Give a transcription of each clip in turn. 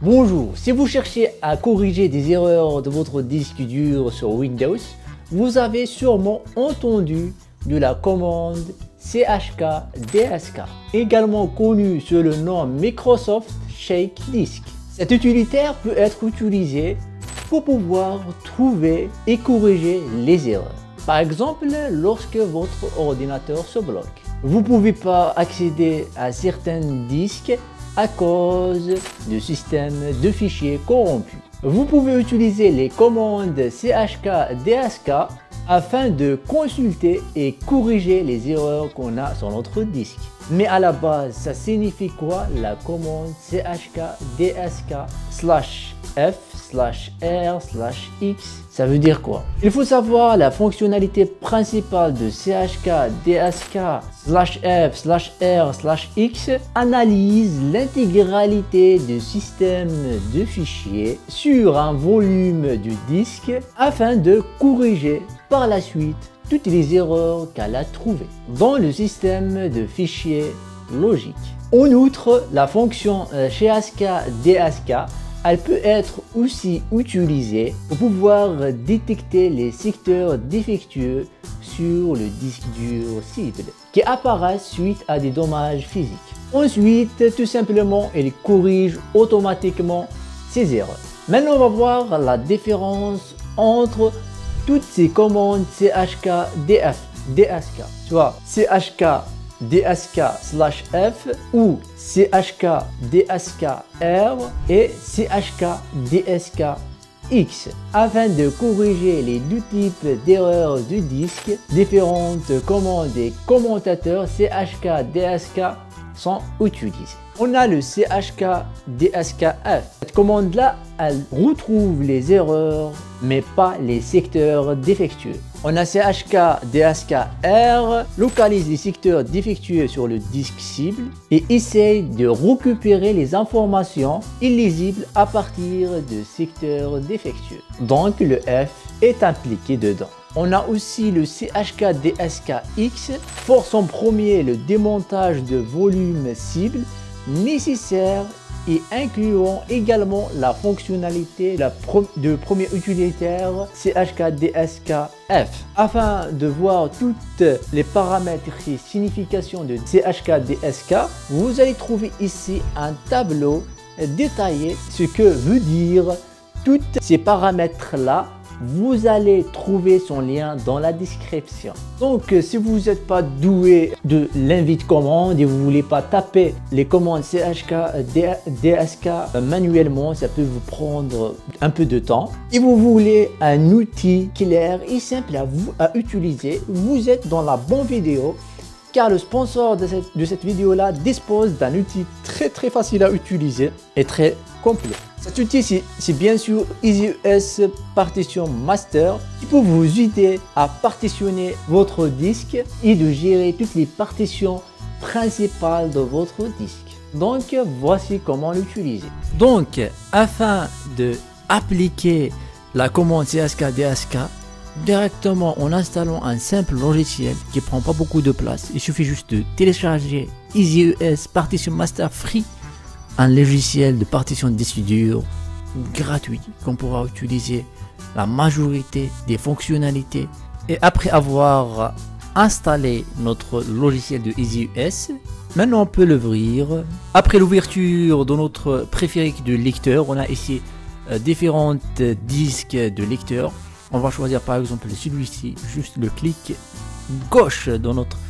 Bonjour, si vous cherchez à corriger des erreurs de votre disque dur sur Windows, vous avez sûrement entendu de la commande chkdsk, également connue sous le nom Microsoft Shake Disk. Cet utilitaire peut être utilisé pour pouvoir trouver et corriger les erreurs. Par exemple, lorsque votre ordinateur se bloque. Vous ne pouvez pas accéder à certains disques à cause du système de fichiers corrompu. Vous pouvez utiliser les commandes chkdsk afin de consulter et corriger les erreurs qu'on a sur notre disque. Mais à la base, ça signifie quoi la commande chkdsk/f/r/x? Ça veut dire quoi? Il faut savoir la fonctionnalité principale de chkdsk/f/r/x analyse l'intégralité du système de fichiers sur un volume du disque afin de corriger par la suite toutes les erreurs qu'elle a trouvées dans le système de fichiers logique. En outre, la fonction chkdsk elle peut être aussi utilisée pour pouvoir détecter les secteurs défectueux sur le disque dur cible qui apparaissent suite à des dommages physiques. Ensuite, tout simplement, elle corrige automatiquement ces erreurs. Maintenant, on va voir la différence entre toutes ces commandes chkdsk, soit chkdsk/f ou chkdsk/r et chkdsk/x afin de corriger les deux types d'erreurs du disque. Différentes commandes et commentateurs chkdsk sont utilisés. On a le chkdskf. Cette commande-là, elle retrouve les erreurs, mais pas les secteurs défectueux. On a chkdskr, localise les secteurs défectueux sur le disque cible et essaye de récupérer les informations illisibles à partir de secteurs défectueux. Donc le F est impliqué dedans. On a aussi le chkdskx, force en premier le démontage de volume cible nécessaire et incluant également la fonctionnalité de premier utilitaire chkdskf. Afin de voir toutes les paramètres et significations de chkdsk, vous allez trouver ici un tableau détaillé ce que veut dire tous ces paramètres-là. Vous allez trouver son lien dans la description. Donc si vous n'êtes pas doué de l'invite commande et vous ne voulez pas taper les commandes chkdsk manuellement, ça peut vous prendre un peu de temps. Et vous voulez un outil clair et simple à utiliser, vous êtes dans la bonne vidéo car le sponsor de cette vidéo là dispose d'un outil très facile à utiliser et très complet. Cet outil, c'est bien sûr EasyUS Partition Master qui peut vous aider à partitionner votre disque et de gérer toutes les partitions principales de votre disque. Donc, voici comment l'utiliser. Donc, afin de appliquer la commande chkdsk directement en installant un simple logiciel qui prend pas beaucoup de place, il suffit juste de télécharger EasyUS Partition Master Free, un logiciel de partition de disque dur gratuit qu'on pourra utiliser la majorité des fonctionnalités. Et après avoir installé notre logiciel de EasyUS, maintenant on peut l'ouvrir. Après l'ouverture de notre périphérique de lecteur, on a ici différents disques de lecteur. On va choisir par exemple celui-ci, juste le clic gauche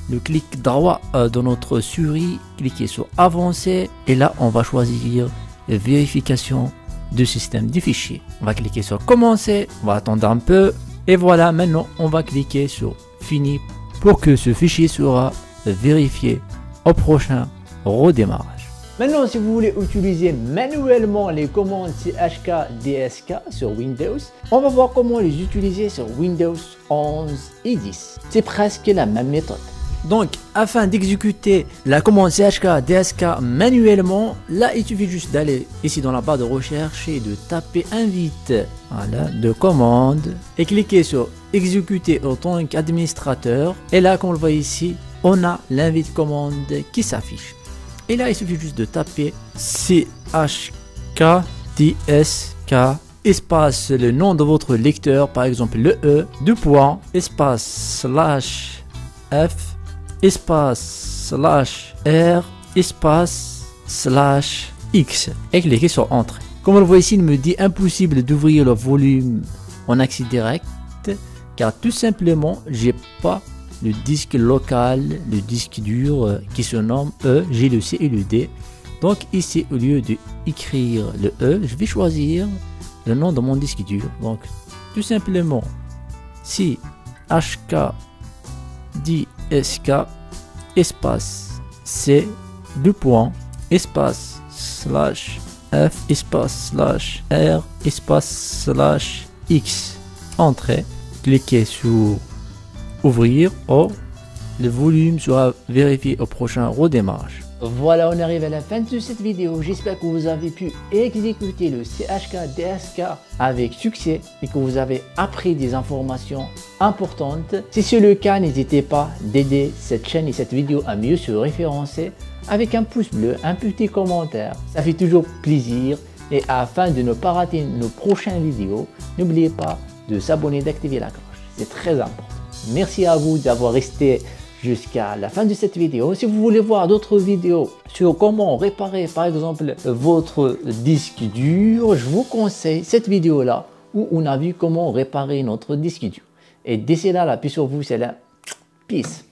le clic droit de notre souris, cliquez sur avancer et là on va choisir vérification du système du fichier. On va cliquer sur commencer, on va attendre un peu et voilà, maintenant on va cliquer sur fini pour que ce fichier sera vérifié au prochain redémarrage. Maintenant, si vous voulez utiliser manuellement les commandes chkdsk sur Windows, on va voir comment les utiliser sur Windows 11 et 10. C'est presque la même méthode. Donc, afin d'exécuter la commande chkdsk manuellement, là, il suffit juste d'aller ici dans la barre de recherche et de taper invite, voilà, de commande et cliquer sur exécuter en tant qu'administrateur. Et là, comme on le voit ici, on a l'invite commande qui s'affiche. Et là, il suffit juste de taper chkdsk DSK, espace le nom de votre lecteur, par exemple le E, deux points, espace slash F, espace slash R, espace slash X, et cliquez sur Entrée. Comme on le voit ici, il me dit impossible d'ouvrir le volume en accès direct, car tout simplement, j'ai pas le disque local, le disque dur qui se nomme E, j'ai le C et le D. Donc ici, au lieu de écrire le E, je vais choisir le nom de mon disque dur. Donc tout simplement, si HK DSK espace C deux points espace slash F espace slash R espace slash X, entrée, cliquez sur ouvrir ou le volume sera vérifié au prochain redémarrage. Voilà, on arrive à la fin de cette vidéo. J'espère que vous avez pu exécuter le CHK DSK avec succès et que vous avez appris des informations importantes. Si c'est le cas, n'hésitez pas d'aider cette chaîne et cette vidéo à mieux se référencer avec un pouce bleu, un petit commentaire. Ça fait toujours plaisir. Et afin de ne pas rater nos prochaines vidéos, n'oubliez pas de s'abonner et d'activer la cloche. C'est très important. Merci à vous d'avoir resté jusqu'à la fin de cette vidéo. Si vous voulez voir d'autres vidéos sur comment réparer par exemple votre disque dur, je vous conseille cette vidéo là où on a vu comment réparer notre disque dur. Et d'ici là, la paix sur vous, c'est la peace.